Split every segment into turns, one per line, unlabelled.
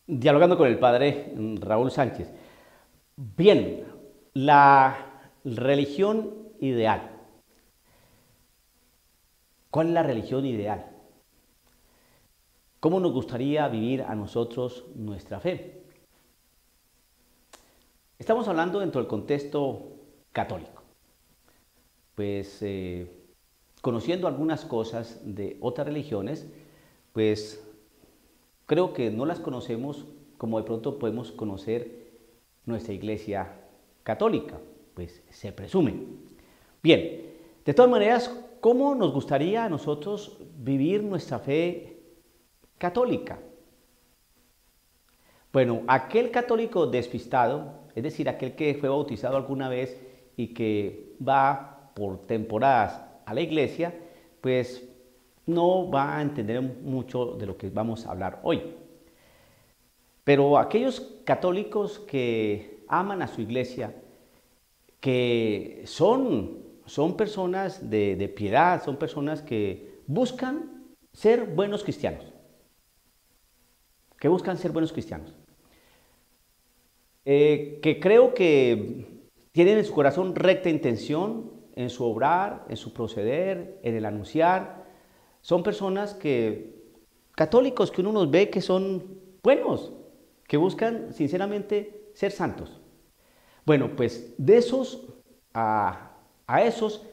Dialogando con el padre Raúl Sánchez. Bien, la religión ideal. ¿Cuál es la religión ideal? ¿Cómo nos gustaría vivir a nosotros nuestra fe? Estamos hablando dentro del contexto católico. Pues conociendo algunas cosas de otras religiones, pues creo que no las conocemos como de pronto podemos conocer nuestra iglesia católica, pues se presume. Bien, de todas maneras, ¿cómo nos gustaría a nosotros vivir nuestra fe católica? Bueno, aquel católico despistado, es decir, aquel que fue bautizado alguna vez y que va por temporadas a la iglesia, pues no va a entender mucho de lo que vamos a hablar hoy. Pero aquellos católicos que aman a su iglesia, que son personas de piedad, son personas que buscan ser buenos cristianos, que buscan ser buenos cristianos, que creo que tienen en su corazón recta intención, en su obrar, en su proceder, en el anunciar. Son personas católicos que uno nos ve que son buenos, que buscan sinceramente ser santos. Bueno, pues de esos a esos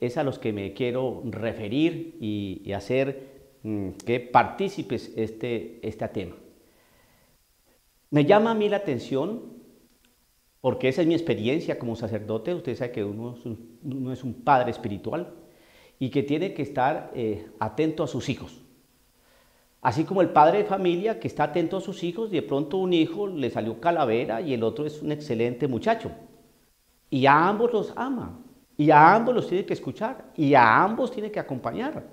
es a los que me quiero referir y hacer que partícipes este tema. Me llama a mí la atención porque esa es mi experiencia como sacerdote. Usted sabe que uno es un padre espiritual y que tiene que estar atento a sus hijos. Así como el padre de familia que está atento a sus hijos, de pronto un hijo le salió calavera y el otro es un excelente muchacho. Y a ambos los ama, y a ambos los tiene que escuchar, y a ambos tiene que acompañar.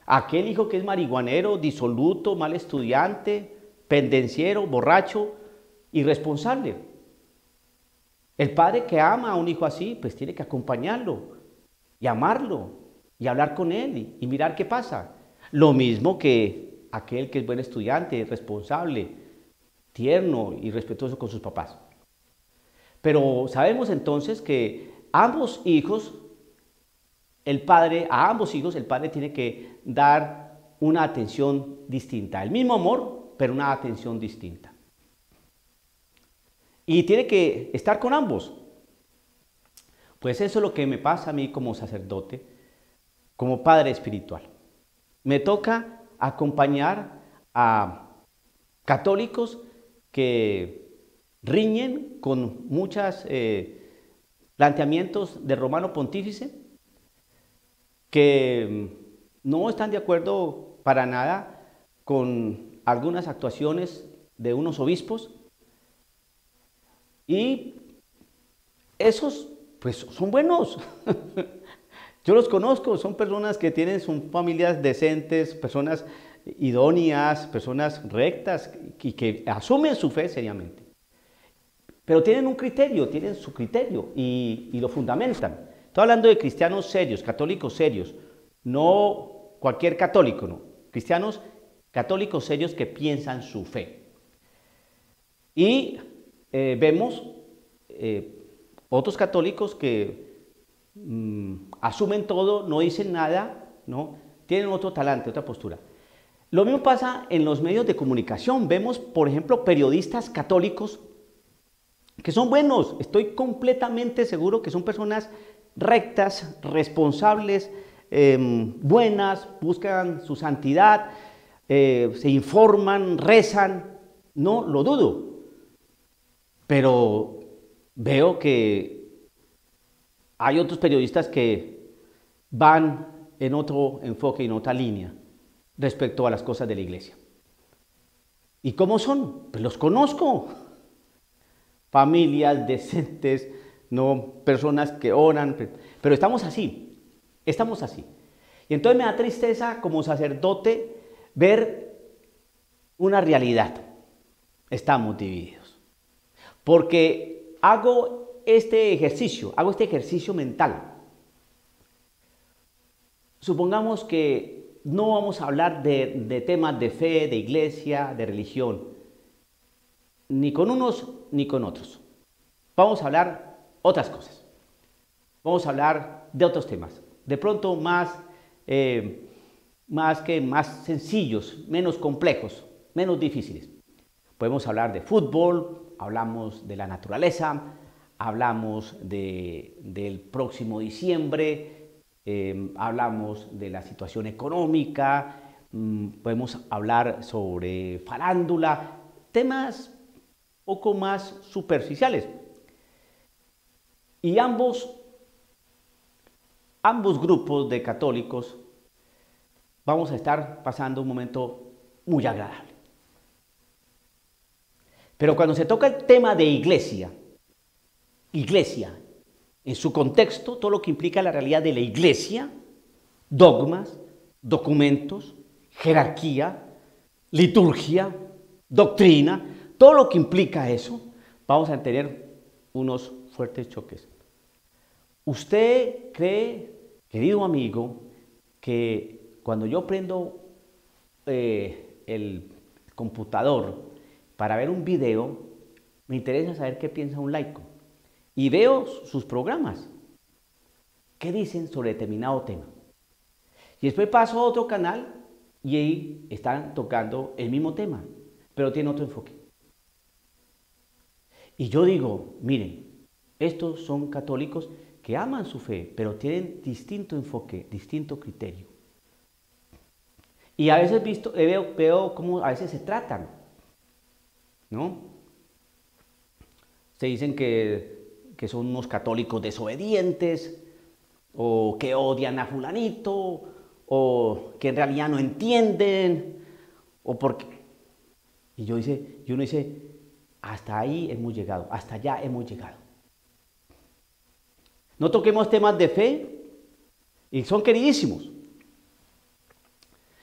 Aquel hijo que es marihuanero, disoluto, mal estudiante, pendenciero, borracho, irresponsable. El padre que ama a un hijo así, pues tiene que acompañarlo y amarlo y hablar con él y mirar qué pasa. Lo mismo que aquel que es buen estudiante, responsable, tierno y respetuoso con sus papás. Pero sabemos entonces que a ambos hijos el padre tiene que dar una atención distinta. El mismo amor, pero una atención distinta. Y tiene que estar con ambos. Pues eso es lo que me pasa a mí como sacerdote, como padre espiritual. Me toca acompañar a católicos que riñen con muchos planteamientos del Romano Pontífice, que no están de acuerdo para nada con algunas actuaciones de unos obispos, y esos pues son buenos. Yo los conozco, son personas que son familias decentes, personas idóneas, personas rectas y que asumen su fe seriamente. Pero tienen un criterio, tienen su criterio y lo fundamentan. Estoy hablando de cristianos serios, católicos serios, no cualquier católico, no. Cristianos católicos serios que piensan su fe. Y vemos otros católicos que asumen todo, no dicen nada, ¿no? Tienen otro talante, otra postura. Lo mismo pasa en los medios de comunicación. Vemos, por ejemplo, periodistas católicos que son buenos. Estoy completamente seguro que son personas rectas, responsables, buenas, buscan su santidad, se informan, rezan. No lo dudo. Pero veo que hay otros periodistas que van en otro enfoque y en otra línea respecto a las cosas de la iglesia. ¿Y cómo son? Pues los conozco. Familias decentes, no personas que oran, pero estamos así, estamos así. Y entonces me da tristeza como sacerdote ver una realidad. Estamos divididos. Porque hago este ejercicio mental. Supongamos que no vamos a hablar de temas de fe, de iglesia, de religión, ni con unos ni con otros. Vamos a hablar otras cosas. Vamos a hablar de otros temas, de pronto más sencillos, menos complejos, menos difíciles. Podemos hablar de fútbol, hablamos de la naturaleza, hablamos del próximo diciembre, hablamos de la situación económica, podemos hablar sobre farándula, temas un poco más superficiales. Y ambos grupos de católicos vamos a estar pasando un momento muy agradable. Pero cuando se toca el tema de iglesia, en su contexto, todo lo que implica la realidad de la iglesia, dogmas, documentos, jerarquía, liturgia, doctrina, todo lo que implica eso, vamos a tener unos fuertes choques. ¿Usted cree, querido amigo, que cuando yo prendo el computador para ver un video, me interesa saber qué piensa un laico? Y veo sus programas, qué dicen sobre determinado tema. Y después paso a otro canal y ahí están tocando el mismo tema, pero tiene otro enfoque. Y yo digo, miren, estos son católicos que aman su fe, pero tienen distinto enfoque, distinto criterio. Y a veces veo cómo a veces se tratan, ¿no? Se dicen que son unos católicos desobedientes, o que odian a fulanito, o que en realidad no entienden, o porque... Y uno dice, hasta ahí hemos llegado, hasta allá hemos llegado. No toquemos temas de fe, y son queridísimos.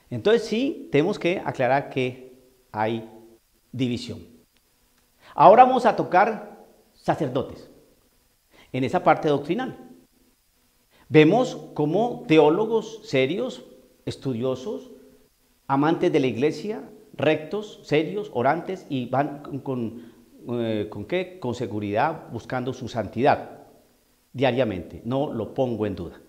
Entonces sí, tenemos que aclarar que hay división. Ahora vamos a tocar sacerdotes, en esa parte doctrinal. Vemos cómo teólogos serios, estudiosos, amantes de la iglesia, rectos, serios, orantes, y van ¿con qué? Con seguridad buscando su santidad diariamente. No lo pongo en duda.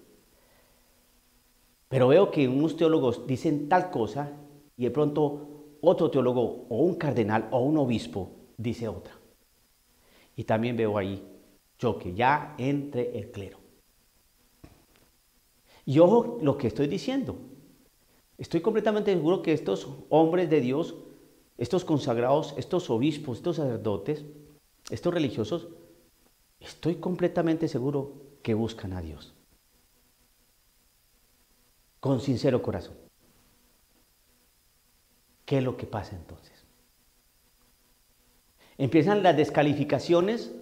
Pero veo que unos teólogos dicen tal cosa y de pronto otro teólogo o un cardenal o un obispo dice otra. Y también veo ahí choque ya entre el clero. Y ojo lo que estoy diciendo. Estoy completamente seguro que estos hombres de Dios, estos consagrados, estos obispos, estos sacerdotes, estos religiosos, estoy completamente seguro que buscan a Dios. Con sincero corazón. ¿Qué es lo que pasa entonces? Empiezan las descalificaciones.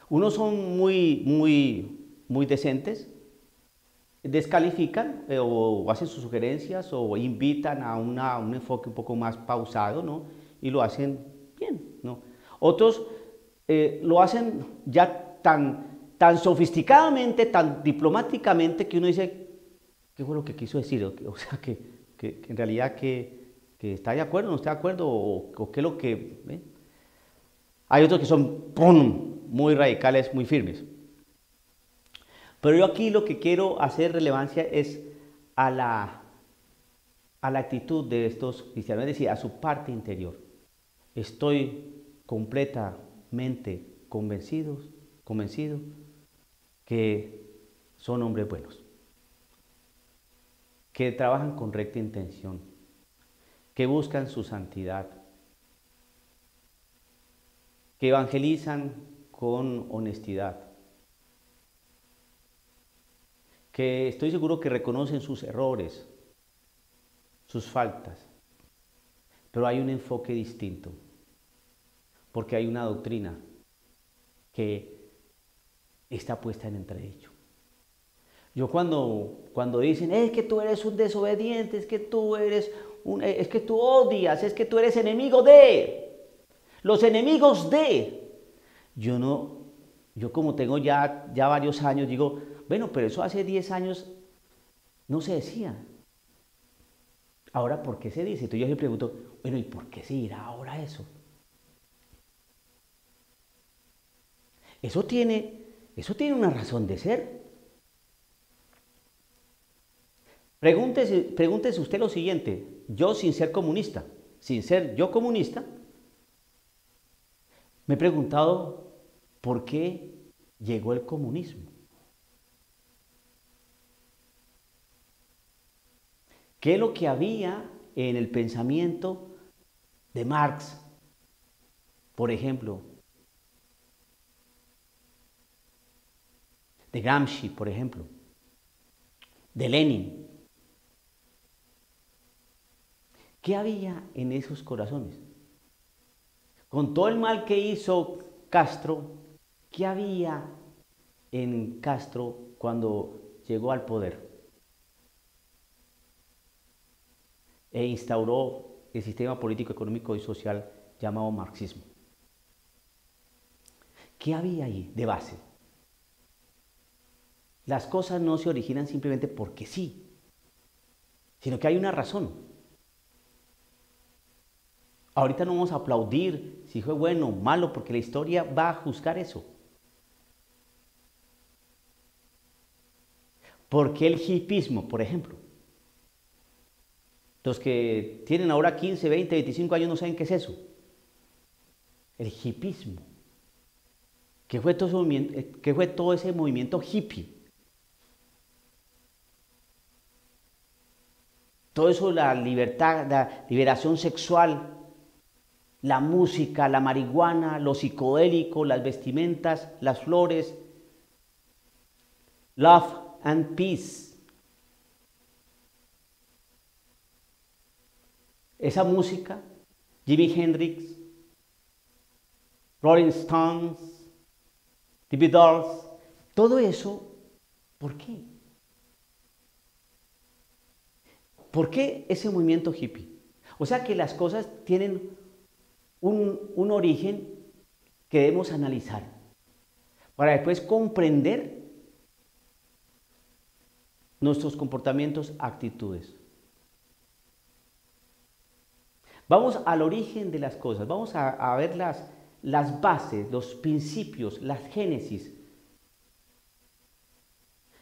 Unos son muy decentes, descalifican o hacen sus sugerencias o invitan a un enfoque un poco más pausado, ¿no? Y lo hacen bien, ¿no? Otros lo hacen ya tan sofisticadamente, tan diplomáticamente, que uno dice, ¿qué fue lo que quiso decir? O sea, que en realidad que está de acuerdo, no está de acuerdo, o qué es lo que... ¿eh? Hay otros que son ¡pum!, muy radicales, muy firmes. Pero yo aquí lo que quiero hacer relevancia es a la actitud de estos cristianos, es decir, a su parte interior. Estoy completamente convencido que son hombres buenos, que trabajan con recta intención, que buscan su santidad, que evangelizan con honestidad, que estoy seguro que reconocen sus errores, sus faltas, pero hay un enfoque distinto, porque hay una doctrina que está puesta en entredicho. Yo cuando dicen, es que tú eres un desobediente, es que tú odias, es que tú eres enemigo de, los enemigos de, yo como tengo ya varios años, digo, bueno, pero eso hace 10 años No se decía. Ahora, ¿por qué se dice? Entonces yo le pregunto, bueno, ¿y por qué se dirá ahora eso? Eso tiene una razón de ser. Pregúntese usted lo siguiente, yo sin ser comunista, sin ser yo comunista, me he preguntado por qué llegó el comunismo. ¿Qué es lo que había en el pensamiento de Marx, por ejemplo, de Gramsci, por ejemplo, de Lenin? ¿Qué había en esos corazones? Con todo el mal que hizo Castro, ¿qué había en Castro cuando llegó al poder? E instauró el sistema político, económico y social llamado marxismo. ¿Qué había ahí de base? Las cosas no se originan simplemente porque sí, sino que hay una razón. Ahorita no vamos a aplaudir si fue bueno o malo, porque la historia va a juzgar eso. ¿Por qué el hipismo, por ejemplo? Los que tienen ahora 15, 20, 25 años no saben qué es eso. El hipismo. ¿Qué fue todo ese movimiento hippie? Todo eso, la libertad, la liberación sexual, la música, la marihuana, lo psicodélico, las vestimentas, las flores, love and peace. Esa música, Jimi Hendrix, Rolling Stones, The Beatles, todo eso, ¿por qué? ¿Por qué ese movimiento hippie? O sea que las cosas tienen un origen que debemos analizar para después comprender nuestros comportamientos, actitudes. Vamos al origen de las cosas, vamos a ver las bases, los principios, las génesis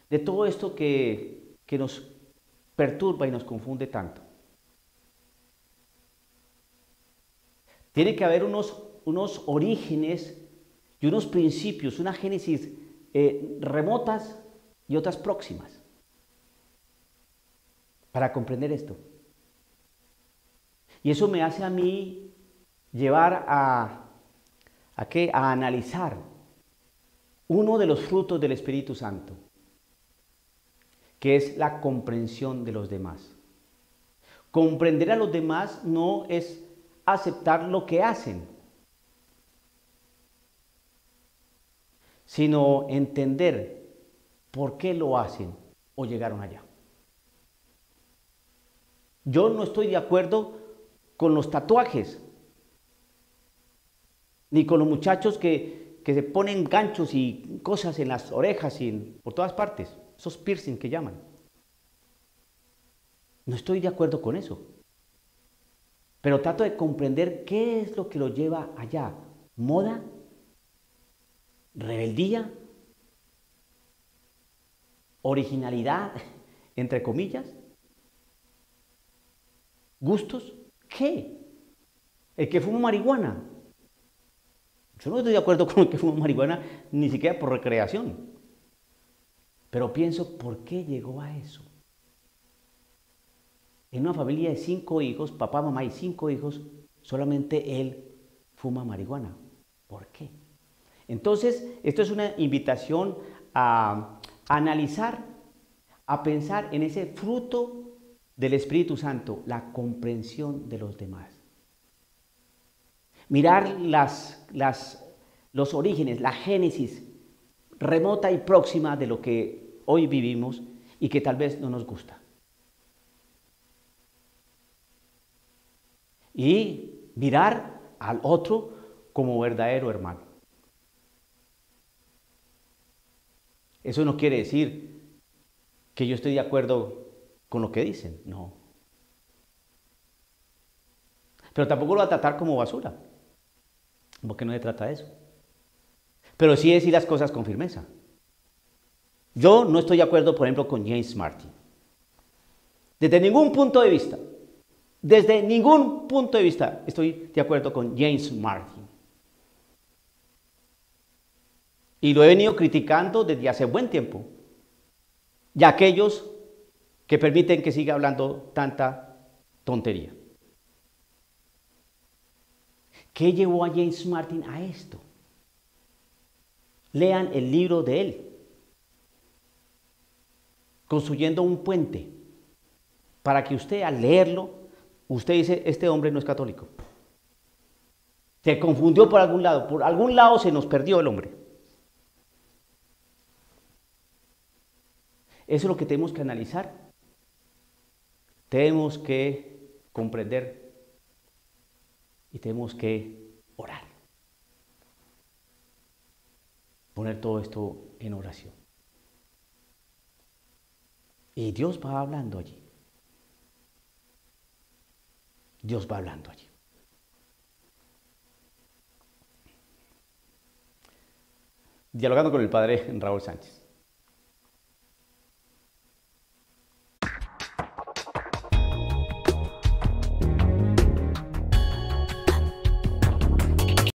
de todo esto que nos perturba y nos confunde tanto. Tiene que haber unos orígenes y unos principios, una génesis remotas y otras próximas para comprender esto. Y eso me hace a mí llevar a analizar uno de los frutos del Espíritu Santo, que es la comprensión de los demás. Comprender a los demás no es aceptar lo que hacen, sino entender por qué lo hacen o llegaron allá. Yo no estoy de acuerdo con los tatuajes, ni con los muchachos que se ponen ganchos y cosas en las orejas y por todas partes, esos piercing que llaman. No estoy de acuerdo con eso. Pero trato de comprender qué es lo que lo lleva allá. ¿Moda? ¿Rebeldía? ¿Originalidad? Entre comillas. ¿Gustos? ¿Qué? ¿El que fuma marihuana? Yo no estoy de acuerdo con el que fuma marihuana ni siquiera por recreación. Pero pienso, ¿por qué llegó a eso? En una familia de 5 hijos, papá, mamá y 5 hijos, solamente él fuma marihuana. ¿Por qué? Entonces, esto es una invitación a analizar, a pensar en ese fruto del Espíritu Santo, la comprensión de los demás. Mirar los orígenes, la génesis remota y próxima de lo que hoy vivimos y que tal vez no nos gusta. Y mirar al otro como verdadero hermano. Eso no quiere decir que yo estoy de acuerdo con lo que dicen, no. Pero tampoco lo va a tratar como basura, porque no se trata de eso. Pero sí decir las cosas con firmeza. Yo no estoy de acuerdo, por ejemplo, con James Martin. Desde ningún punto de vista. Desde ningún punto de vista estoy de acuerdo con James Martin. Y lo he venido criticando desde hace buen tiempo. Y aquellos que permiten que siga hablando tanta tontería. ¿Qué llevó a James Martin a esto? Lean el libro de él. Construyendo un puente. Para que usted al leerlo, usted dice, este hombre no es católico. Se confundió por algún lado se nos perdió el hombre. Eso es lo que tenemos que analizar. Tenemos que comprender y tenemos que orar. Poner todo esto en oración. Y Dios va hablando allí. Dios va hablando allí. Dialogando con el padre Raúl Sánchez.